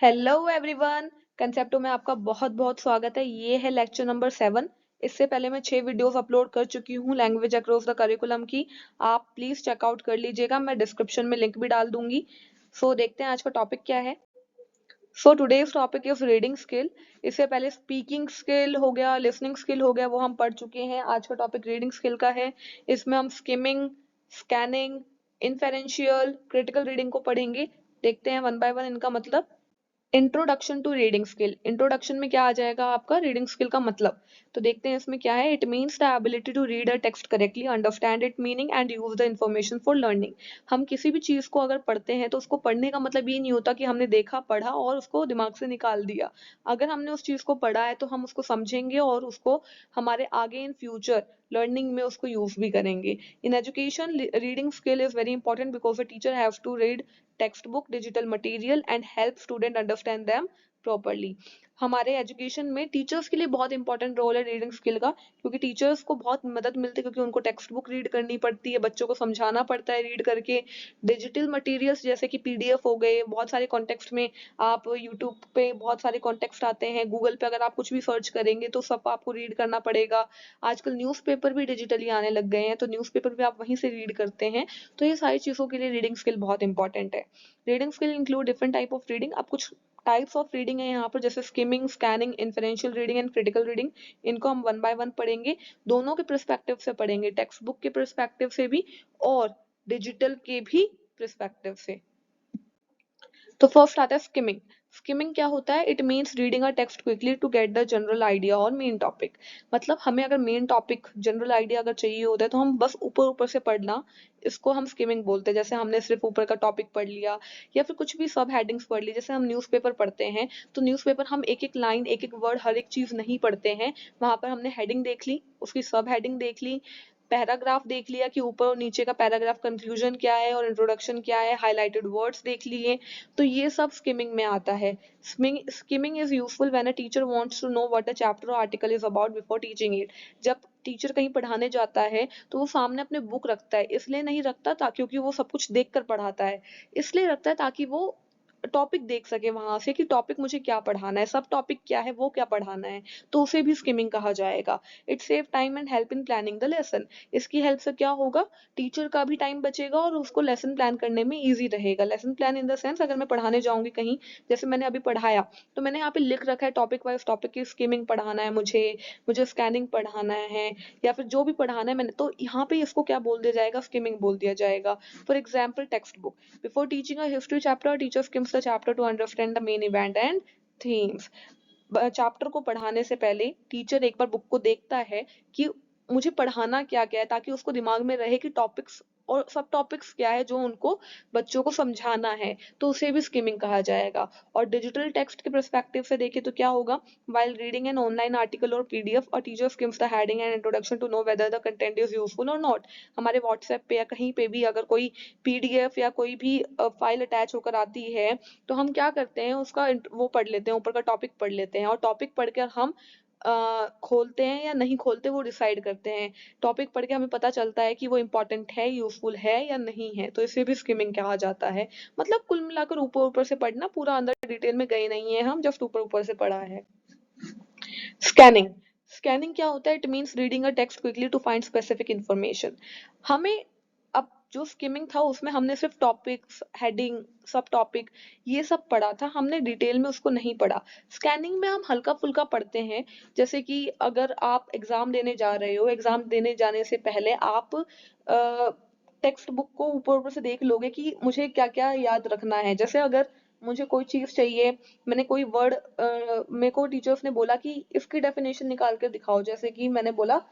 Hello everyone. कंसेप्टो में आपका बहुत बहुत स्वागत है। ये है लेक्चर नंबर 7। इससे पहले मैं 6 वीडियोस अपलोड कर चुकी हूँ लैंग्वेज अक्रॉस द करिकुलम की। आप प्लीज चेकआउट कर लीजिएगा, मैं डिस्क्रिप्शन में लिंक भी डाल दूंगी। देखते हैं आज का टॉपिक क्या है। Today's topic is reading skill. इससे पहले स्पीकिंग स्किल हो गया, लिसनिंग स्किल हो गया, वो हम पढ़ चुके हैं। आज का टॉपिक रीडिंग स्किल का है। इसमें हम skimming, scanning, inferential, critical reading को पढ़ेंगे। देखते हैं वन बाय वन इनका मतलब। Introduction to reading skill. Introduction में क्या आ जाएगा आपका रीडिंग स्किल का मतलब। तो देखते हैं इसमें क्या है। It means the ability to read a text correctly, understand it meaning and use the information for learning. हम किसी भी चीज को अगर पढ़ते हैं तो उसको पढ़ने का मतलब ये नहीं होता कि हमने देखा, पढ़ा और उसको दिमाग से निकाल दिया। अगर हमने उस चीज को पढ़ा है तो हम उसको समझेंगे और उसको हमारे आगे इन फ्यूचर लर्निंग में उसको यूज भी करेंगे। In education reading skill is very important because the teacher have to read textbook, digital material and help student understand them properly। हमारे एजुकेशन में टीचर्स के लिए बहुत इंपॉर्टेंट रोल है रीडिंग स्किल का, क्योंकि टीचर्स को बहुत मदद मिलती है, क्योंकि उनको टेक्स्ट बुक रीड करनी पड़ती है, बच्चों को समझाना पड़ता है रीड करके। डिजिटल मटेरियल्स जैसे कि पीडीएफ हो गए, बहुत सारे कॉन्टेक्स्ट में आप यूट्यूब पे बहुत सारे कॉन्टेक्स्ट आते हैं, गूगल पे अगर आप कुछ भी सर्च करेंगे तो सब आपको रीड करना पड़ेगा। आजकल न्यूज़पेपर भी डिजिटली आने लग गए हैं, तो न्यूज़पेपर भी आप वहीं से रीड करते हैं। तो ये सारी चीज़ों के लिए रीडिंग स्किल बहुत इंपॉर्टेंट है। Reading skill include different type of reading. अब कुछ टाइप्स ऑफ रीडिंग है यहाँ पर, जैसे skimming, scanning, inferential reading and critical reading. इनको हम वन बाय वन पढ़ेंगे, दोनों के पर्सपेक्टिव से पढ़ेंगे, टेक्स्ट बुक के पर्सपेक्टिव से भी और डिजिटल के भी पर्सपेक्टिव से। तो फर्स्ट आता है स्किमिंग। स्किमिंग क्या होता है? It means reading a text quickly to get the general idea और मेन टॉपिक। मतलब हमें अगर मेन टॉपिक, जनरल आइडिया अगर चाहिए होता है तो हम बस ऊपर ऊपर से पढ़ना, इसको हम स्किमिंग बोलते हैं। जैसे हमने सिर्फ ऊपर का टॉपिक पढ़ लिया या फिर कुछ भी सब हेडिंग्स पढ़ ली। जैसे हम न्यूज़पेपर पढ़ते हैं तो न्यूज़पेपर हम एक एक लाइन, एक एक वर्ड, हर एक चीज नहीं पढ़ते हैं। वहां पर हमने हेडिंग देख ली, उसकी सब हेडिंग देख ली, पैराग्राफ देख लिया कि ऊपर और नीचे का पैराग्राफ कंक्लूजन क्या है और इंट्रोडक्शन क्या है, हाईलाइटेड वर्ड्स देख लिए। तो ये सब स्किमिंग में आता है। Skimming is useful when a teacher wants to know what a chapter और article is about before teaching it. जब टीचर कहीं पढ़ाने जाता है तो वो सामने अपने बुक रखता है। इसलिए नहीं रखता था क्योंकि वो सब कुछ देख कर पढ़ाता है, इसलिए रखता है ताकि वो टॉपिक देख सके वहां से कि टॉपिक मुझे क्या पढ़ाना है, सब टॉपिक क्या है, वो क्या पढ़ाना है। तो उसे भी स्किमिंग कहा जाएगा। It save time and help in planning the lesson. इसकी हेल्प से क्या होगा? टीचर का भी टाइम बचेगा और उसको लेसन प्लान करने में इजी रहेगा। Lesson plan in the sense, अगर मैं पढ़ाने जाऊंगी कहीं, जैसे मैंने अभी पढ़ाया, तो मैंने यहाँ पे लिख रखा है टॉपिक वाइज टॉपिक की स्किमिंग पढ़ाना है मुझे, मुझे स्कैनिंग पढ़ाना है, या फिर जो भी पढ़ाना है मैंने, तो यहाँ पे इसको क्या बोल दिया जाएगा? स्किमिंग बोल दिया जाएगा। For example text book. Before teaching a history chapter, a teacher skims the chapter to understand the main event and themes। Chapter को पढ़ाने से पहले टीचर एक बार बुक को देखता है कि मुझे पढ़ाना क्या क्या है, ताकि उसको दिमाग में रहे कि टॉपिक्स और सब टॉपिक्स क्या है जो उनको बच्चों को समझाना है। तो उसे भी स्किमिंग कहा जाएगा। और डिजिटल टेक्स्ट के पर्सपेक्टिव से देखें तो क्या होगा? while reading an online article or pdf, a teacher skims the heading and introduction to know whether the content is useful or not। हमारे व्हाट्सएप पे या कहीं पे भी अगर कोई पीडीएफ या कोई भी फाइल अटैच होकर आती है, तो हम क्या करते हैं? उसका वो पढ़ लेते हैं, ऊपर का टॉपिक पढ़ लेते हैं, और टॉपिक पढ़कर हम खोलते हैं या नहीं खोलते वो डिसाइड करते हैं। टॉपिक पढ़ के हमें पता चलता है कि वो इम्पोर्टेंट है, यूजफुल है या नहीं है, तो इसे भी स्किमिंग कहा जाता है। मतलब कुल मिलाकर ऊपर ऊपर से पढ़ना, पूरा अंदर डिटेल में गए नहीं है हम, जस्ट ऊपर ऊपर से पढ़ा है। स्कैनिंग। स्कैनिंग क्या होता है? It means reading a text quickly to find specific information. हमें अब जो स्किमिंग था उसमें हमने सिर्फ टॉपिक्स, हेडिंग, सब टॉपिक, ये सब पढ़ा था, हमने डिटेल में उसको नहीं पढ़ा। स्कैनिंग में हम हल्का फुल्का पढ़ते हैं। जैसे कि अगर आप एग्जाम देने जा रहे हो, एग्जाम देने जाने से पहले आप टेक्स्ट बुक को ऊपर ऊपर से देख लोगे कि मुझे क्या क्या याद रखना है। जैसे अगर मुझे कोई चीज चाहिए, मैंने कोई वर्ड, मेरे को टीचर्स ने बोला कि इसकी डेफिनेशन निकाल कर दिखाओ, जैसे कि मैंने बोला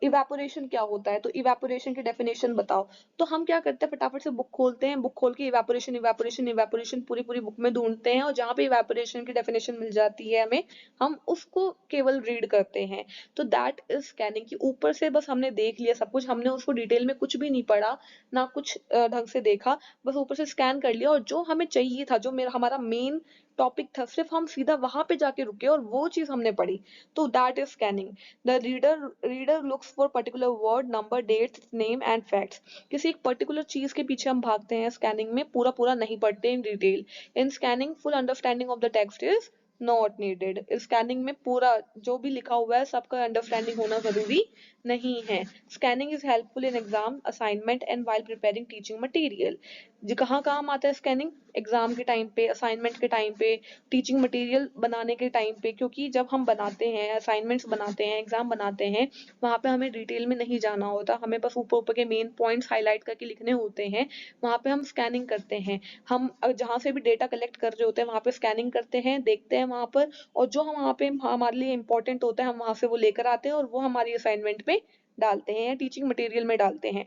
इवेपोरेशन क्या होता है, तो इवेपोरेशन की डेफिनेशन बताओ। तो हम क्या करते हैं? फटाफट से बुक खोलते हैं, बुक खोल के इवेपोरेशन इवेपोरेशन इवेपोरेशन पूरी पूरी बुक में ढूंढते हैं, और जहां पे इवेपोरेशन की डेफिनेशन मिल जाती है हमें, हम उसको केवल रीड करते हैं। तो दैट इज स्कैनिंग, कि ऊपर से बस हमने देख लिया सब कुछ, हमने उसको डिटेल में कुछ भी नहीं पढ़ा, ना कुछ ढंग से देखा, बस ऊपर से स्कैन कर लिया, और जो हमें चाहिए था, जो मेरा हमारा मेन टॉपिक था, सिर्फ हम सीधा वहां पे जाके रुके और वो चीज हमने पढ़ी, तो that is scanning. The reader looks for particular word, number, dates, name and facts. किसी एक पर्टिकुलर चीज के पीछे हम भागते हैं स्कैनिंग में, पूरा पूरा नहीं पढ़ते in detail. In scanning full understanding of the text is not needed. Scanning में पूरा जो भी लिखा हुआ है सबका अंडरस्टैंडिंग होना जरूरी नहीं है। Scanning is helpful in exam assignment and while preparing teaching material. जी कहाँ काम आता है स्कैनिंग? एग्जाम के टाइम पे, असाइनमेंट के टाइम पे, टीचिंग मटेरियल बनाने के टाइम पे, क्योंकि जब हम बनाते हैं, असाइनमेंट्स बनाते हैं, एग्जाम बनाते हैं, वहाँ पे हमें डिटेल में नहीं जाना होता, हमें बस ऊपर ऊपर के मेन पॉइंट्स हाईलाइट करके लिखने होते हैं। वहाँ पे हम स्कैनिंग करते हैं, हम जहाँ से भी डेटा कलेक्ट कर रहे होते हैं वहाँ पे स्कैनिंग करते हैं, देखते हैं वहाँ पर, और जो हम वहाँ पे हमारे लिए इंपॉर्टेंट होता है हम वहाँ से वो लेकर आते हैं और वो हमारी असाइनमेंट में डालते हैं या टीचिंग मटेरियल में डालते हैं।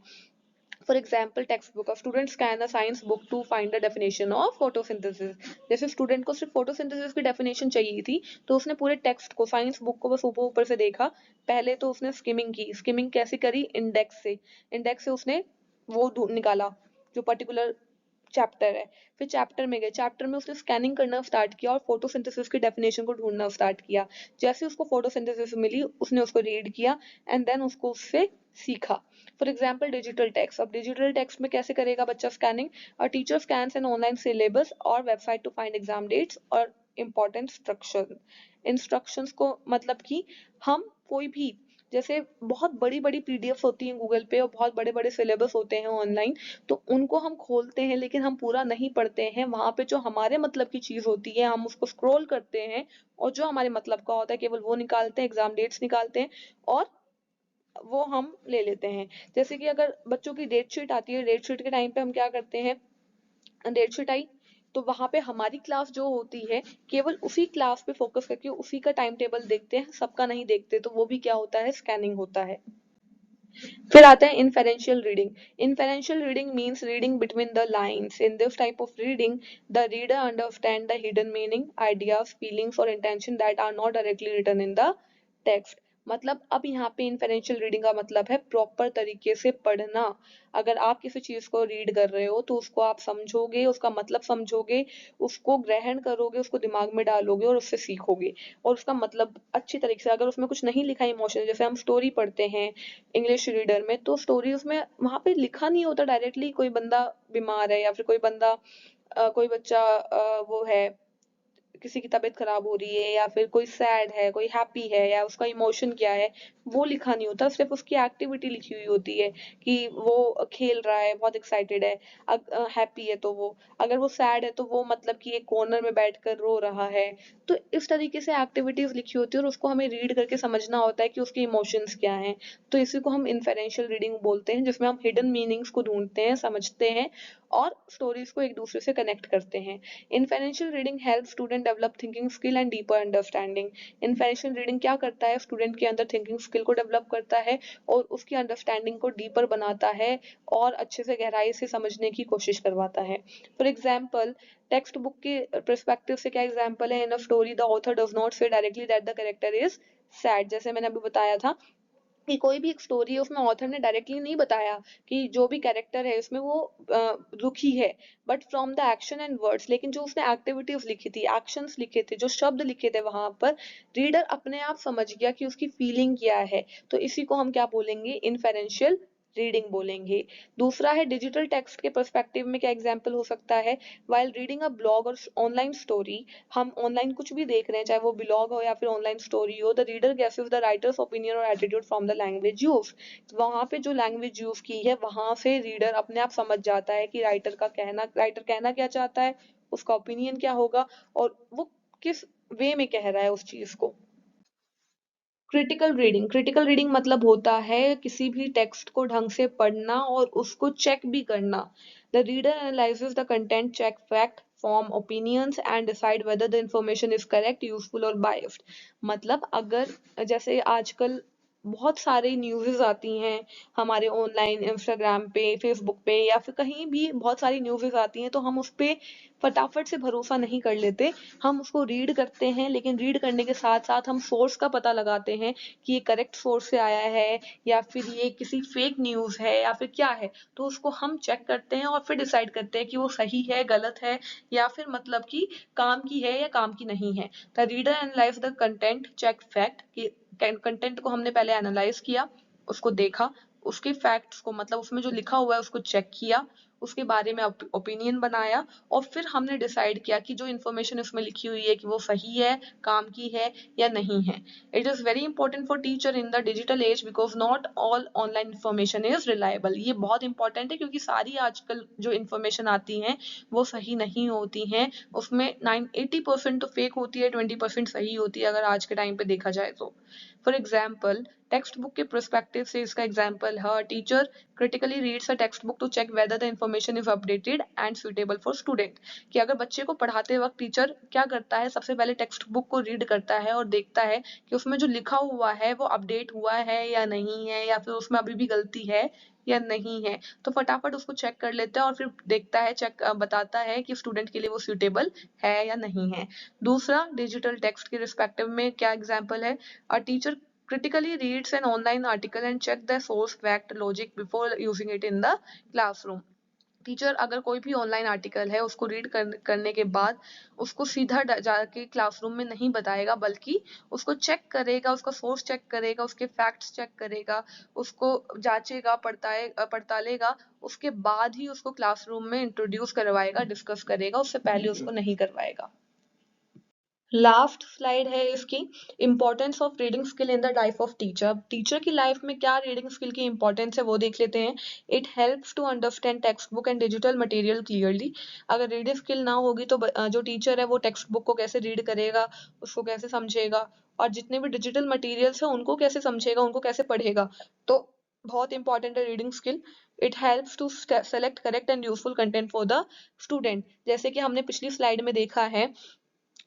For example, textbook. A student scan a science book to find the definition of photosynthesis. जैसे स्टूडेंट को सिर्फ फोटोसिंथेसिस की डेफिनेशन चाहिए थी, तो उसने पूरे टेक्स्ट को, साइंस बुक को बस ऊपर ऊपर से देखा। पहले तो उसने स्किमिंग की। स्किमिंग कैसे करी? इंडेक्स से। इंडेक्स से उसने वो निकाला जो पर्टिकुलर चैप्टर है। फिर चैप्टर में गए, चैप्टर में उसने स्कैनिंग करना स्टार्ट किया और फोटोसिंथेसिस की डेफिनेशन को ढूंढना स्टार्ट किया। जैसे उसको फोटोसिंथेसिस मिली उसने उसको रीड किया एंड देन उसको उससे सीखा। For example digital text. अब डिजिटल टेक्स्ट में कैसे करेगा बच्चा scanning? A teacher scans an online syllabus और website to find exam dates और इम्पोर्टेंट इंस्ट्रक्शन। इंस्ट्रक्शंस को मतलब कि हम कोई भी, जैसे बहुत बड़ी बड़ी पीडीएफ होती हैं गूगल पे और बहुत बड़े बड़े सिलेबस होते हैं ऑनलाइन, तो उनको हम खोलते हैं लेकिन हम पूरा नहीं पढ़ते हैं। वहां पे जो हमारे मतलब की चीज होती है हम उसको स्क्रॉल करते हैं और जो हमारे मतलब का होता है केवल वो निकालते हैं, एग्जाम डेट्स निकालते हैं और वो हम ले लेते हैं। जैसे कि अगर बच्चों की डेट शीट आती है, डेट शीट के टाइम पे हम क्या करते हैं, डेट शीट आई तो वहां पे हमारी क्लास जो होती है केवल उसी क्लास पे फोकस करके उसी का टाइम टेबल देखते हैं, सबका नहीं देखते, तो वो भी क्या होता है? स्कैनिंग होता है। फिर आता है inferential reading. Inferential reading means reading between the lines. In this type of reading the reader understand the hidden meaning, ideas, feelings और intention that are not directly written in the text. मतलब अब यहाँ पे इनफेरेंशियल reading का मतलब है proper तरीके से पढ़ना। अगर आप किसी चीज को रीड कर रहे हो तो उसको आप समझोगे, उसका मतलब समझोगे, उसको ग्रहण करोगे, उसको दिमाग में डालोगे और उससे सीखोगे और उसका मतलब अच्छी तरीके से। अगर उसमें कुछ नहीं लिखा इमोशन, जैसे हम स्टोरी पढ़ते हैं इंग्लिश रीडर में, तो स्टोरी उसमें वहां पे लिखा नहीं होता डायरेक्टली, कोई बंदा बीमार है या फिर कोई बंदा कोई बच्चा वो है, किसी की तबीयत खराब हो रही है या फिर कोई सैड है, कोई हैप्पी है या उसका इमोशन क्या है, वो लिखा नहीं होता, सिर्फ उसकी एक्टिविटी लिखी हुई होती है कि वो खेल रहा है, बहुत एक्साइटेड है। हैप्पी है तो वो, अगर वो सैड है तो वो मतलब कि एक कॉर्नर में बैठकर रो रहा है। तो इस तरीके से एक्टिविटीज लिखी होती है और उसको हमें रीड करके समझना होता है कि उसके इमोशंस क्या हैं। तो इसी को हम इन्फेरेंशियल रीडिंग बोलते हैं, जिसमें हम हिडन मीनिंग्स को ढूंढते हैं, समझते हैं और स्टोरीज को एक दूसरे से कनेक्ट करते हैं। Inferential reading help student develop thinking skill and deeper understanding. Inferential reading क्या करता है? स्टूडेंट के अंदर थिंकिंग स्किल को डेवलप करता है और उसकी अंडरस्टैंडिंग को डीपर बनाता है और अच्छे से गहराई से समझने की कोशिश करवाता है। फॉर एग्जाम्पल टेक्स्ट बुक के परस्पेक्टिव से क्या एग्जाम्पल है? In a story the author does not say directly that the character is sad. जैसे मैंने अभी बताया था कि कोई भी एक स्टोरी है उसमें ऑथर ने डायरेक्टली नहीं बताया कि जो भी कैरेक्टर है उसमें वो दुखी है, but from the action and words, लेकिन जो उसने एक्टिविटीज लिखी थी, एक्शंस लिखे थे, जो शब्द लिखे थे वहां पर, रीडर अपने आप समझ गया कि उसकी फीलिंग क्या है। तो इसी को हम क्या बोलेंगे? इनफेरेंशियल रीडिंग बोलेंगे। दूसरा है डिजिटल टेक्स्ट के पर्सपेक्टिव में क्या एग्जाम्पल हो सकता है? वाइल रीडिंग अ ब्लॉग और ऑनलाइन स्टोरी, हम ऑनलाइन कुछ भी देख रहे हैं, चाहे वो ब्लॉग हो या फिर ऑनलाइन स्टोरी हो, the reader guesses the writer's opinion और attitude from the language use. वहां पे जो लैंग्वेज यूज की है वहां से रीडर अपने आप समझ जाता है कि राइटर कहना क्या चाहता है, उसका ओपिनियन क्या होगा और वो किस वे में कह रहा है उस चीज को। क्रिटिकल रीडिंग मतलब होता है किसी भी टेक्स्ट को ढंग से पढ़ना और उसको चेक भी करना। The reader analyses the content, check fact, form opinions and decide whether the information is correct, useful और बायस्ड। मतलब अगर जैसे आजकल बहुत सारी न्यूज़ेस आती हैं हमारे ऑनलाइन, इंस्टाग्राम पे, फेसबुक पे या फिर कहीं भी बहुत सारी न्यूज़ेस आती हैं, तो हम उस पे फटाफट से भरोसा नहीं कर लेते, हम उसको रीड करते हैं, लेकिन रीड करने के साथ साथ हम सोर्स का पता लगाते हैं कि ये करेक्ट सोर्स से आया है या फिर ये किसी फेक न्यूज़ है या फिर क्या है। तो उसको हम चेक करते हैं और फिर डिसाइड करते हैं कि वो सही है, गलत है, या फिर मतलब कि काम की है या काम की नहीं है। The reader analyse the content, check fact, कि कंटेंट को हमने पहले एनालाइज किया, उसको देखा, उसके फैक्ट्स को मतलब उसमें जो लिखा हुआ है उसको चेक किया, उसके बारे में ओपिनियन बनाया, और फिर हमने डिसाइड किया कि जो इन्फॉर्मेशन उसमें लिखी हुई है कि वो सही है, काम की है या नहीं है। It is very important for teacher in the digital age because not all online information is reliable. ये बहुत इंपॉर्टेंट है क्योंकि सारी आजकल जो इन्फॉर्मेशन आती हैं वो सही नहीं होती हैं। उसमें 80% तो फेक होती है, 20% सही होती है अगर आज के टाइम पे देखा जाए तो। फॉर एग्जाम्पल, टेक्स्ट बुक के परस्पेक्टिव से इसका एग्जाम्पल है, teacher critically reads a textbook to check whether the information is updated and suitable for student। कि अगर बच्चे को पढ़ाते वक्त टीचर क्या करता है, सबसे पहले टेक्स्ट बुक को रीड करता है और देखता है कि उसमें जो लिखा हुआ है वो अपडेट हुआ है या नहीं है, या फिर उसमें अभी भी गलती है या नहीं है। तो फटाफट उसको चेक कर लेता है और फिर देखता है, चेक बताता है कि स्टूडेंट के लिए वो सुटेबल है या नहीं है। दूसरा, डिजिटल टेक्स्ट के रिस्पेक्टिव में क्या एग्जाम्पल है, a teacher critically reads an online article and check the source fact logic before using it in the classroom। Teacher अगर कोई भी ऑनलाइन आर्टिकल है उसको रीड करने के बाद उसको सीधा जाके क्लासरूम में नहीं बताएगा, बल्कि उसको चेक करेगा, उसका सोर्स चेक करेगा, उसके फैक्ट्स चेक करेगा, उसको जांचेगा, पड़तालेगा, उसके बाद ही उसको क्लासरूम में इंट्रोड्यूस करवाएगा, डिस्कस करेगा, उससे पहले उसको नहीं करवाएगा। लास्ट स्लाइड है इसकी, importance of reading skill in the life of teacher. Teacher की लाइफ में क्या रीडिंग स्किल की इंपॉर्टेंस है वो देख लेते हैं। It helps to understand textbook and digital material clearly. अगर रीडिंग स्किल ना होगी तो जो टीचर है वो टेक्स्ट बुक को कैसे रीड करेगा, उसको कैसे समझेगा, और जितने भी डिजिटल मटेरियल्स हैं उनको कैसे समझेगा, उनको कैसे पढ़ेगा। तो बहुत इंपॉर्टेंट है reading skill. It helps to select correct and useful content for the student. जैसे कि हमने पिछली स्लाइड में देखा है,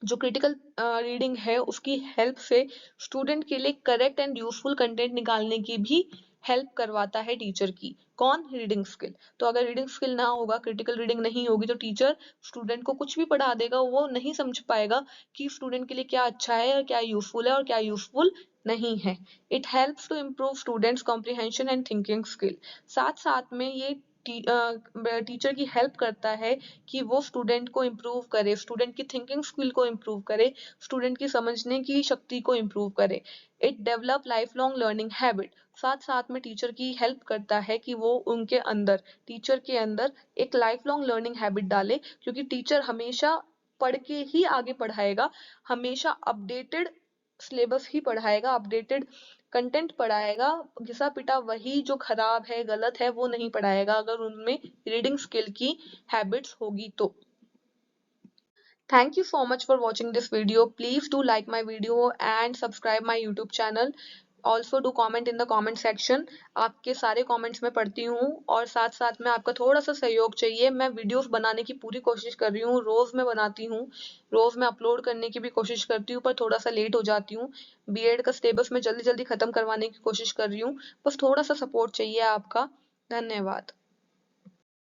जो क्रिटिकल रीडिंग है उसकी हेल्प से स्टूडेंट के लिए करेक्ट एंड यूजफुल कंटेंट निकालने की भी हेल्प करवाता है टीचर की। कौन? Reading skill. तो अगर रीडिंग स्किल ना होगा, क्रिटिकल रीडिंग नहीं होगी, तो टीचर स्टूडेंट को कुछ भी पढ़ा देगा, वो नहीं समझ पाएगा कि स्टूडेंट के लिए क्या अच्छा है और क्या यूजफुल है और क्या यूजफुल नहीं है। It helps to improve students comprehension and thinking skill. साथ साथ में ये टीचर की हेल्प करता है कि वो स्टूडेंट को इम्प्रूव करे, स्टूडेंट की थिंकिंग स्किल को इम्प्रूव करे, स्टूडेंट की समझने की शक्ति को इम्प्रूव करे। It develop life long learning habit. साथ साथ में टीचर की हेल्प करता है कि वो उनके अंदर, टीचर के अंदर एक लाइफ लॉन्ग लर्निंग हैबिट डाले, क्योंकि टीचर हमेशा पढ़ के ही आगे पढ़ाएगा, हमेशा अपडेटेड सिलेबस ही पढ़ाएगा, अपडेटेड कंटेंट पढ़ाएगा। घिसा पिटा वही जो खराब है, गलत है, वो नहीं पढ़ाएगा अगर उनमें रीडिंग स्किल की हैबिट्स होगी तो। Thank you so much for watching this video. Please do like my video and subscribe my YouTube channel. Also do comment in the comment section। आपके सारे कमेंट्स मैं पढ़ती हूँ और साथ साथ में आपका थोड़ा सा सहयोग चाहिए। मैं वीडियोस बनाने की पूरी कोशिश कर रही हूँ, रोज मैं बनाती हूँ, रोज मैं अपलोड करने की भी कोशिश करती हूँ, पर थोड़ा सा लेट हो जाती हूँ। बीएड का सिलेबस मैं जल्दी जल्दी खत्म करवाने की कोशिश कर रही हूँ, बस थोड़ा सा सपोर्ट चाहिए आपका। धन्यवाद।